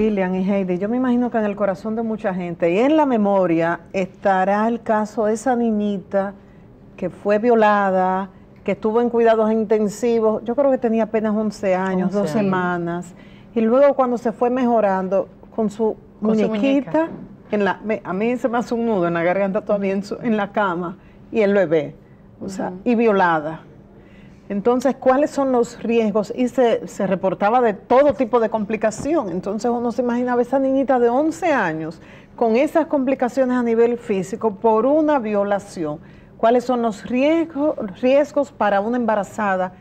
Lilian y Heidi, yo me imagino que en el corazón de mucha gente y en la memoria estará el caso de esa niñita que fue violada, que estuvo en cuidados intensivos, yo creo que tenía apenas 11 años, 2 semanas, y luego cuando se fue mejorando con su muñequita, a mí se me hace un nudo en la garganta todavía en la cama, y el bebé, o sea, y violada. Entonces, ¿cuáles son los riesgos? Y se reportaba de todo tipo de complicación. Entonces, uno se imaginaba esa niñita de 11 años con esas complicaciones a nivel físico por una violación. ¿Cuáles son los riesgos para una embarazada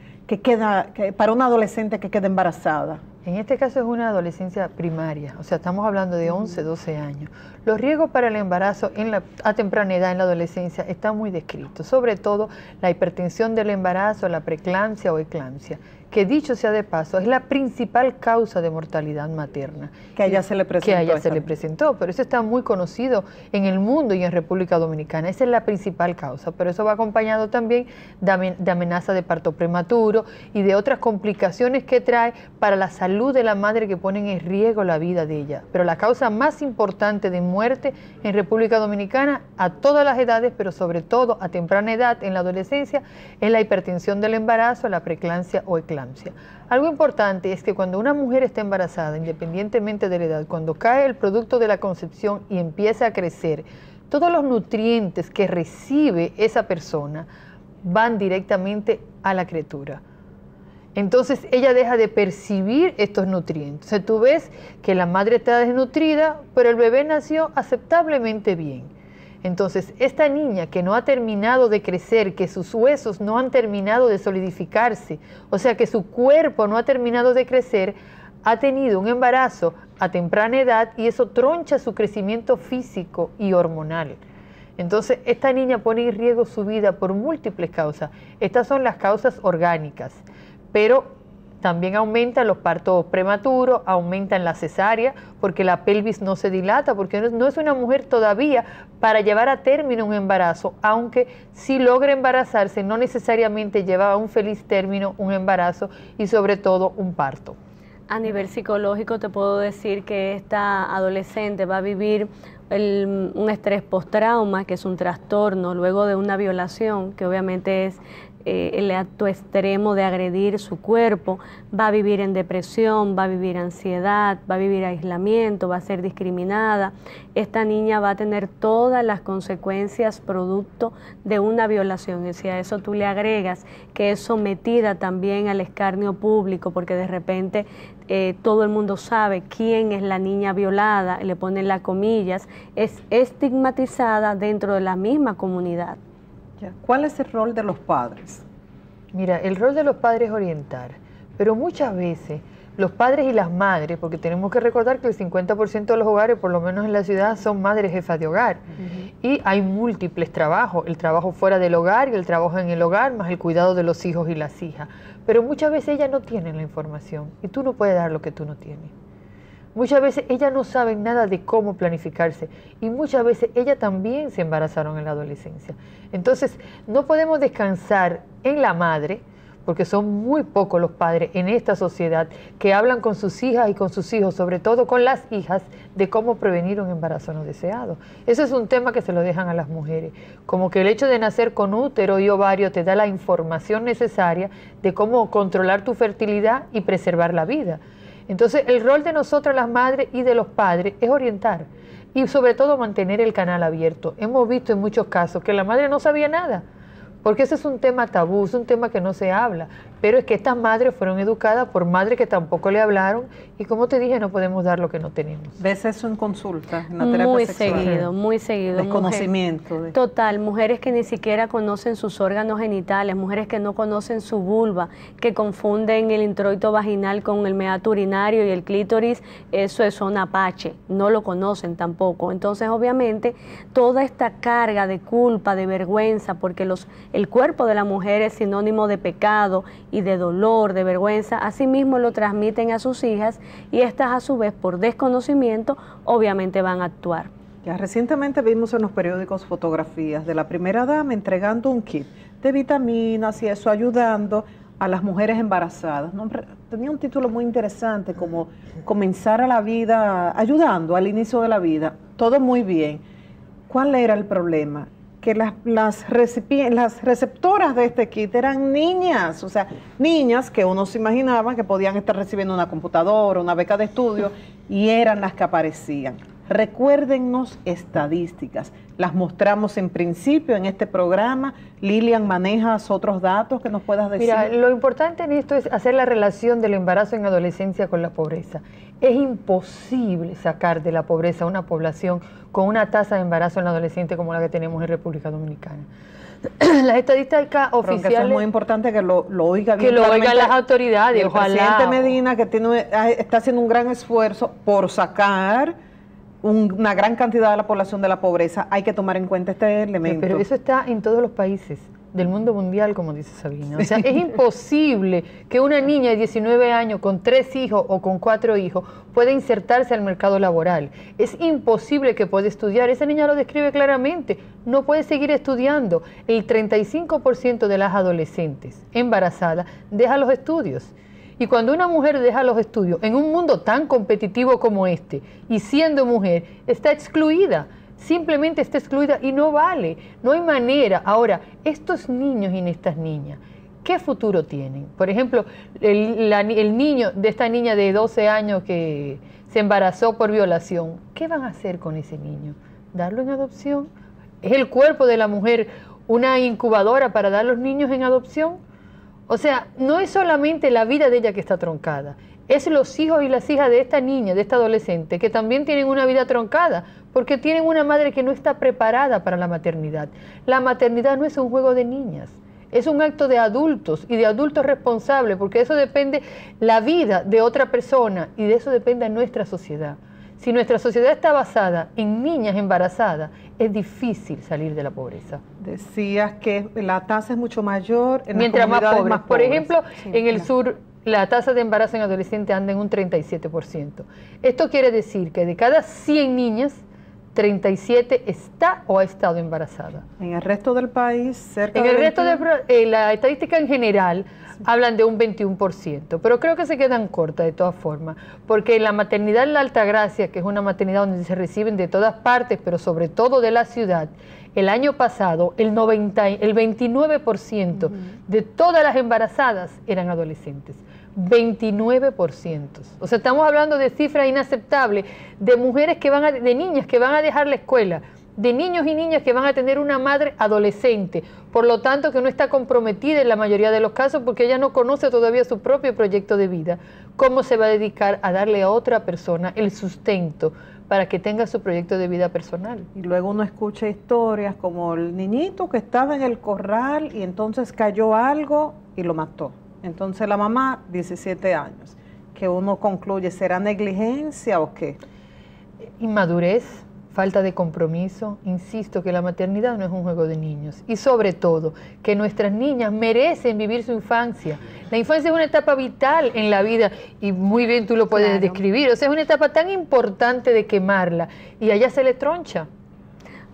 para una adolescente que queda embarazada? En este caso es una adolescencia primaria, o sea, estamos hablando de 11, 12 años. Los riesgos para el embarazo a temprana edad en la adolescencia están muy descritos, sobre todo la hipertensión del embarazo, la preeclampsia o eclampsia, que dicho sea de paso, es la principal causa de mortalidad materna. Que a ella se le presentó. Que a ella se le presentó, pero eso está muy conocido en el mundo y en República Dominicana. Esa es la principal causa, pero eso va acompañado también de amenaza de parto prematuro y de otras complicaciones que trae para la salud de la madre que ponen en riesgo la vida de ella. Pero la causa más importante de muerte en República Dominicana a todas las edades, pero sobre todo a temprana edad en la adolescencia, es la hipertensión del embarazo, la preeclampsia o eclampsia. Algo importante es que cuando una mujer está embarazada, independientemente de la edad, cuando cae el producto de la concepción y empieza a crecer, todos los nutrientes que recibe esa persona van directamente a la criatura. Entonces ella deja de percibir estos nutrientes. O sea, tú ves que la madre está desnutrida, pero el bebé nació aceptablemente bien. Entonces, esta niña que no ha terminado de crecer, que sus huesos no han terminado de solidificarse, o sea que su cuerpo no ha terminado de crecer, ha tenido un embarazo a temprana edad y eso troncha su crecimiento físico y hormonal. Entonces, esta niña pone en riesgo su vida por múltiples causas. Estas son las causas orgánicas, pero también aumentan los partos prematuros, aumentan la cesárea, porque la pelvis no se dilata, porque no es una mujer todavía para llevar a término un embarazo, aunque si logra embarazarse, no necesariamente lleva a un feliz término un embarazo y sobre todo un parto. A nivel psicológico te puedo decir que esta adolescente va a vivir un estrés postrauma, que es un trastorno luego de una violación, que obviamente es el acto extremo de agredir su cuerpo, va a vivir en depresión, va a vivir ansiedad, va a vivir aislamiento, va a ser discriminada. Esta niña va a tener todas las consecuencias producto de una violación, y si a eso tú le agregas que es sometida también al escarnio público, porque de repente todo el mundo sabe quién es la niña violada, le ponen las comillas, es estigmatizada dentro de la misma comunidad. ¿Cuál es el rol de los padres? Mira, el rol de los padres es orientar, pero muchas veces los padres y las madres, porque tenemos que recordar que el 50% de los hogares, por lo menos en la ciudad, son madres jefas de hogar. Y hay múltiples trabajos, el trabajo fuera del hogar y el trabajo en el hogar, más el cuidado de los hijos y las hijas. Pero muchas veces ellas no tienen la información y tú no puedes dar lo que tú no tienes. Muchas veces ellas no saben nada de cómo planificarse y muchas veces ellas también se embarazaron en la adolescencia. Entonces, no podemos descansar en la madre, porque son muy pocos los padres en esta sociedad que hablan con sus hijas y con sus hijos, sobre todo con las hijas, de cómo prevenir un embarazo no deseado. Eso es un tema que se lo dejan a las mujeres, como que el hecho de nacer con útero y ovario te da la información necesaria de cómo controlar tu fertilidad y preservar la vida. Entonces, el rol de nosotras las madres y de los padres es orientar y sobre todo mantener el canal abierto. Hemos visto en muchos casos que la madre no sabía nada, porque ese es un tema tabú, es un tema que no se habla, pero es que estas madres fueron educadas por madres que tampoco le hablaron y como te dije, no podemos dar lo que no tenemos. ¿Ves eso en consulta, en la terapia sexual? Muy seguido. Desconocimiento. Total, mujeres que ni siquiera conocen sus órganos genitales, mujeres que no conocen su vulva, que confunden el introito vaginal con el meato urinario y el clítoris, eso es un apache, no lo conocen tampoco. Entonces, obviamente, toda esta carga de culpa, de vergüenza, porque el cuerpo de la mujer es sinónimo de pecado y de dolor, de vergüenza, asimismo lo transmiten a sus hijas y estas a su vez por desconocimiento obviamente van a actuar. Ya recientemente vimos en los periódicos fotografías de la primera dama entregando un kit de vitaminas y eso ayudando a las mujeres embarazadas. ¿No? Tenía un título muy interesante, como comenzar a la vida, ayudando al inicio de la vida. Todo muy bien. ¿Cuál era el problema? Que las receptoras de este kit eran niñas, o sea, niñas que uno se imaginaba que podían estar recibiendo una computadora, una beca de estudio, y eran las que aparecían. Recuérdennos estadísticas, las mostramos en principio en este programa. Lilian, ¿manejas otros datos que nos puedas decir? Mira, lo importante en esto es hacer la relación del embarazo en adolescencia con la pobreza. Es imposible sacar de la pobreza a una población con una tasa de embarazo en la adolescente como la que tenemos en República Dominicana. Las estadísticas oficiales... Pero eso es muy importante que lo oiga bien. Que lo oigan las autoridades, ojalá. El presidente Medina, que está haciendo un gran esfuerzo por sacar una gran cantidad de la población de la pobreza, hay que tomar en cuenta este elemento. Pero eso está en todos los países del mundo mundial, como dice Sabina. O sea, es imposible que una niña de 19 años con 3 hijos o con 4 hijos pueda insertarse al mercado laboral. Es imposible que pueda estudiar. Esa niña lo describe claramente. No puede seguir estudiando. El 35% de las adolescentes embarazadas deja los estudios. Y cuando una mujer deja los estudios en un mundo tan competitivo como este, y siendo mujer, está excluida, simplemente está excluida y no vale, no hay manera. Ahora, estos niños y estas niñas, ¿qué futuro tienen? Por ejemplo, el niño de esta niña de 12 años que se embarazó por violación, ¿qué van a hacer con ese niño? ¿Darlo en adopción? ¿Es el cuerpo de la mujer una incubadora para dar los niños en adopción? O sea, no es solamente la vida de ella que está truncada, es los hijos y las hijas de esta niña, de esta adolescente, que también tienen una vida truncada, porque tienen una madre que no está preparada para la maternidad. La maternidad no es un juego de niñas, es un acto de adultos y de adultos responsables, porque de eso depende la vida de otra persona y de eso depende nuestra sociedad. Si nuestra sociedad está basada en niñas embarazadas, es difícil salir de la pobreza. Decías que la tasa es mucho mayor en mientras las comunidades más pobres. Por ejemplo, sí, en el sur, la tasa de embarazo en adolescentes anda en un 37%. Esto quiere decir que de cada 100 niñas, 37 está o ha estado embarazada. En el resto del país, cerca de... En el resto de la estadística en general hablan de un 21%, pero creo que se quedan cortas de todas formas, porque la maternidad en la Altagracia, que es una maternidad donde se reciben de todas partes, pero sobre todo de la ciudad, el año pasado el 29% de todas las embarazadas eran adolescentes. 29%. O sea, estamos hablando de cifras inaceptables de mujeres que van de niñas que van a dejar la escuela, de niños y niñas que van a tener una madre adolescente, por lo tanto que no está comprometida en la mayoría de los casos porque ella no conoce todavía su propio proyecto de vida. ¿Cómo se va a dedicar a darle a otra persona el sustento para que tenga su proyecto de vida personal? Y luego uno escucha historias como el niñito que estaba en el corral y entonces cayó algo y lo mató. Entonces la mamá, 17 años, que uno concluye, ¿será negligencia o qué? Inmadurez, falta de compromiso. Insisto que la maternidad no es un juego de niños y sobre todo que nuestras niñas merecen vivir su infancia. La infancia es una etapa vital en la vida y muy bien tú lo puedes describir. O sea, es una etapa tan importante de quemarla y allá se le troncha.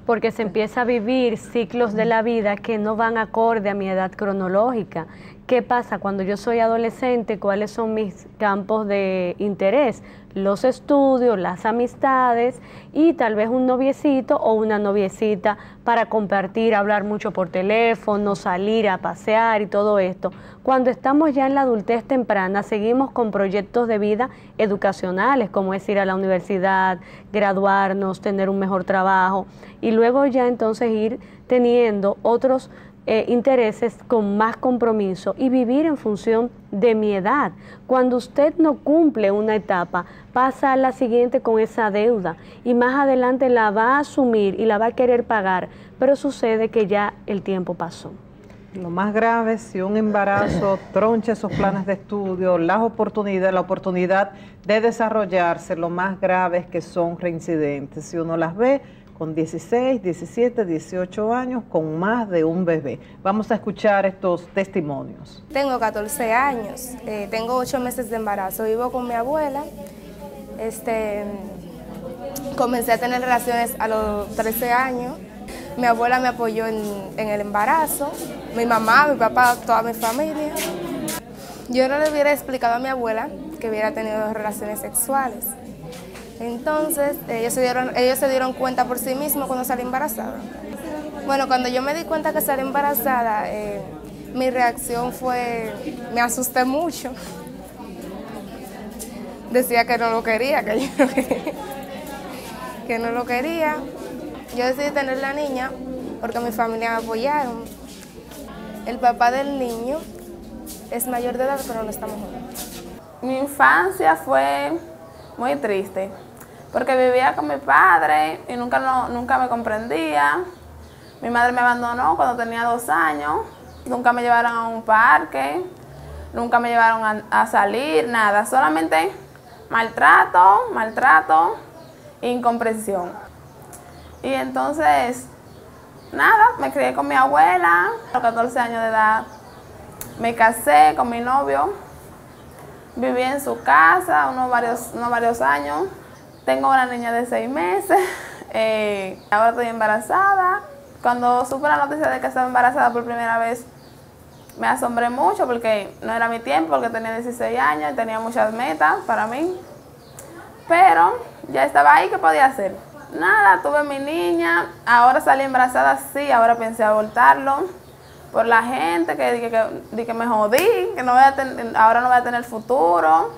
Porque se empieza a vivir ciclos de la vida que no van acorde a mi edad cronológica. ¿Qué pasa cuando yo soy adolescente? ¿Cuáles son mis campos de interés? Los estudios, las amistades y tal vez un noviecito o una noviecita para compartir, hablar mucho por teléfono, salir a pasear y todo esto. Cuando estamos ya en la adultez temprana, seguimos con proyectos de vida educacionales, como es ir a la universidad, graduarnos, tener un mejor trabajo y luego ya entonces ir teniendo otros intereses con más compromiso y vivir en función de mi edad. Cuando usted no cumple una etapa, pasa a la siguiente con esa deuda y más adelante la va a asumir y la va a querer pagar, pero sucede que ya el tiempo pasó. Lo más grave es si un embarazo troncha esos planes de estudio, la oportunidad de desarrollarse, lo más grave es que son reincidentes. Si uno las ve con 16, 17, 18 años, con más de un bebé. Vamos a escuchar estos testimonios. Tengo 14 años, tengo 8 meses de embarazo, vivo con mi abuela. Comencé a tener relaciones a los 13 años. Mi abuela me apoyó en el embarazo, mi mamá, mi papá, toda mi familia. Yo no le hubiera explicado a mi abuela que hubiera tenido relaciones sexuales. Entonces, ellos se dieron cuenta por sí mismos cuando salí embarazada. Bueno, cuando yo me di cuenta que salí embarazada, mi reacción fue, me asusté mucho. Decía que no lo quería, que yo no quería, que no lo quería. Yo decidí tener la niña porque mi familia me apoyaron. El papá del niño es mayor de edad, pero no estamos juntos. Mi infancia fue muy triste, porque vivía con mi padre y nunca me comprendía. Mi madre me abandonó cuando tenía 2 años, nunca me llevaron a un parque, nunca me llevaron a salir, nada, solamente maltrato e incomprensión. Y entonces, nada, me crié con mi abuela, a los 14 años de edad me casé con mi novio, viví en su casa unos varios años, tengo una niña de 6 meses, ahora estoy embarazada. Cuando supe la noticia de que estaba embarazada por primera vez, me asombré mucho porque no era mi tiempo, porque tenía 16 años y tenía muchas metas para mí. Pero ya estaba ahí, ¿qué podía hacer? Nada, tuve mi niña, ahora salí embarazada, sí, ahora pensé abortarlo por la gente que me jodí, que ahora no voy a tener futuro.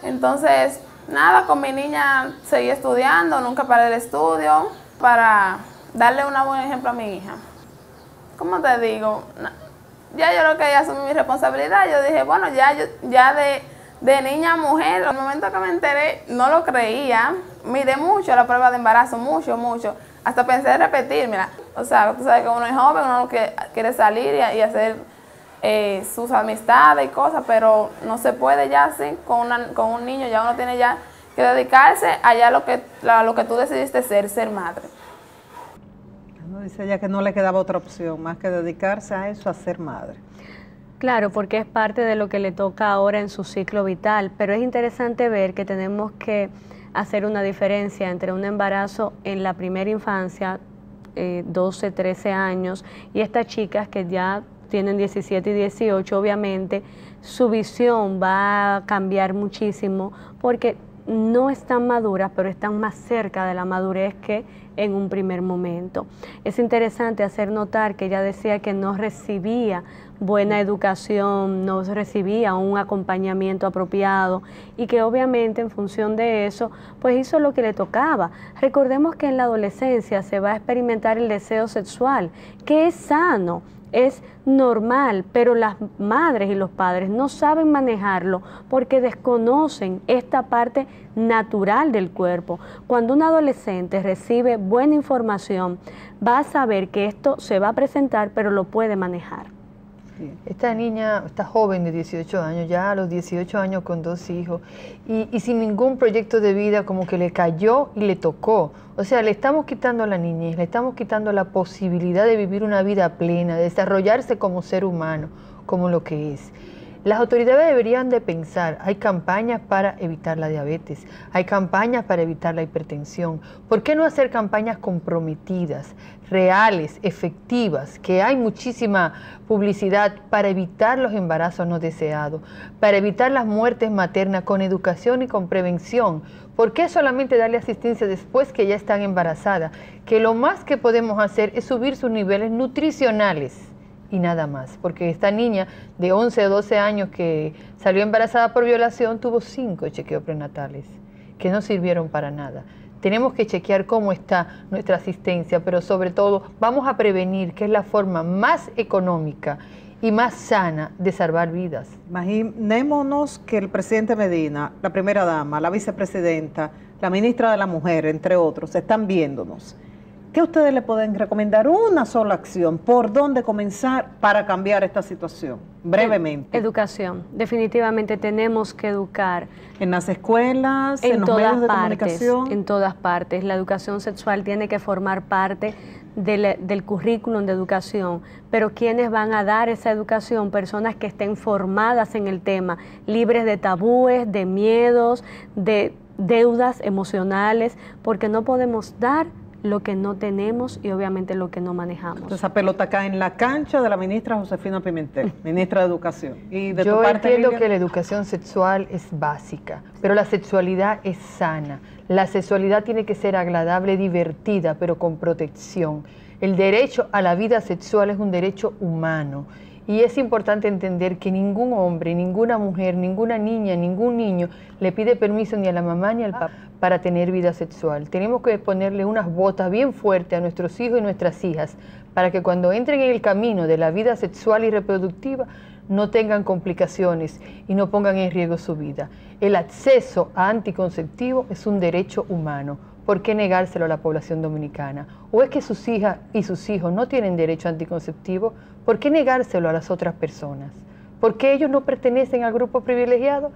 Entonces, nada, con mi niña seguí estudiando, nunca paré el estudio para darle un buen ejemplo a mi hija. ¿Cómo te digo? Ya yo lo que asumí mi responsabilidad, yo dije, bueno, ya de niña a mujer, al momento que me enteré, no lo creía, miré mucho la prueba de embarazo, mucho, hasta pensé en repetir, mira, o sea, tú sabes que uno es joven, uno quiere salir y hacer sus amistades y cosas, pero no se puede ya así, con un niño, ya uno tiene ya que dedicarse a lo que tú decidiste ser madre. Dice ella que no le quedaba otra opción más que dedicarse a eso, a ser madre. Claro, porque es parte de lo que le toca ahora en su ciclo vital, pero es interesante ver que tenemos que hacer una diferencia entre un embarazo en la primera infancia, 12, 13 años, y estas chicas que ya tienen 17 y 18, obviamente su visión va a cambiar muchísimo porque no están maduras, pero están más cerca de la madurez que en un primer momento. Es interesante hacer notar que ella decía que no recibía buena educación, no recibía un acompañamiento apropiado y que obviamente en función de eso, pues hizo lo que le tocaba. Recordemos que en la adolescencia se va a experimentar el deseo sexual, que es sano, es normal, pero las madres y los padres no saben manejarlo porque desconocen esta parte natural del cuerpo. Cuando un adolescente recibe buena información, va a saber que esto se va a presentar, pero lo puede manejar. Esta niña, esta joven de 18 años, ya a los 18 años con 2 hijos y sin ningún proyecto de vida, como que le cayó y le tocó. O sea, le estamos quitando a la niñez, le estamos quitando la posibilidad de vivir una vida plena, de desarrollarse como ser humano, como lo que es. Las autoridades deberían de pensar, hay campañas para evitar la diabetes, hay campañas para evitar la hipertensión. ¿Por qué no hacer campañas comprometidas, reales, efectivas, que hay muchísima publicidad para evitar los embarazos no deseados, para evitar las muertes maternas con educación y con prevención? ¿Por qué solamente darle asistencia después que ya están embarazadas? Que lo más que podemos hacer es subir sus niveles nutricionales y nada más, porque esta niña de 11 o 12 años que salió embarazada por violación tuvo 5 chequeos prenatales que no sirvieron para nada. Tenemos que chequear cómo está nuestra asistencia, pero sobre todo vamos a prevenir, que es la forma más económica y más sana de salvar vidas. Imaginémonos que el presidente Medina, la primera dama, la vicepresidenta, la ministra de la Mujer, entre otros, están viéndonos. ¿Qué ustedes le pueden recomendar? Una sola acción, ¿por dónde comenzar para cambiar esta situación? Brevemente. Educación. Definitivamente tenemos que educar. En las escuelas, en los medios de comunicación. En todas partes. La educación sexual tiene que formar parte del currículum de educación. Pero ¿quiénes van a dar esa educación? Personas que estén formadas en el tema, libres de tabúes, de miedos, de deudas emocionales, porque no podemos dar lo que no tenemos y obviamente lo que no manejamos. Entonces, esa pelota cae en la cancha de la ministra Josefina Pimentel, ministra de Educación. Y de Yo tu parte, entiendo Lilian, que la educación sexual es básica, pero la sexualidad es sana. La sexualidad tiene que ser agradable, divertida, pero con protección. El derecho a la vida sexual es un derecho humano. Y es importante entender que ningún hombre, ninguna mujer, ninguna niña, ningún niño le pide permiso ni a la mamá ni al papá para tener vida sexual. Tenemos que ponerle unas botas bien fuertes a nuestros hijos y nuestras hijas para que cuando entren en el camino de la vida sexual y reproductiva no tengan complicaciones y no pongan en riesgo su vida. El acceso a anticonceptivo es un derecho humano. ¿Por qué negárselo a la población dominicana? ¿O es que sus hijas y sus hijos no tienen derecho a anticonceptivo? ¿Por qué negárselo a las otras personas? ¿Por qué ellos no pertenecen al grupo privilegiado?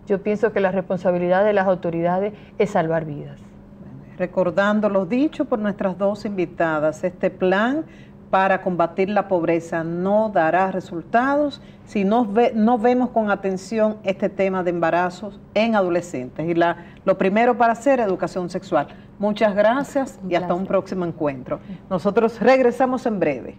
Yo pienso que la responsabilidad de las autoridades es salvar vidas. recordando lo dicho por nuestras dos invitadas, este plan para combatir la pobreza no dará resultados si no vemos con atención este tema de embarazos en adolescentes. Y lo primero para hacer, educación sexual. Muchas gracias y hasta un próximo encuentro. Nosotros regresamos en breve.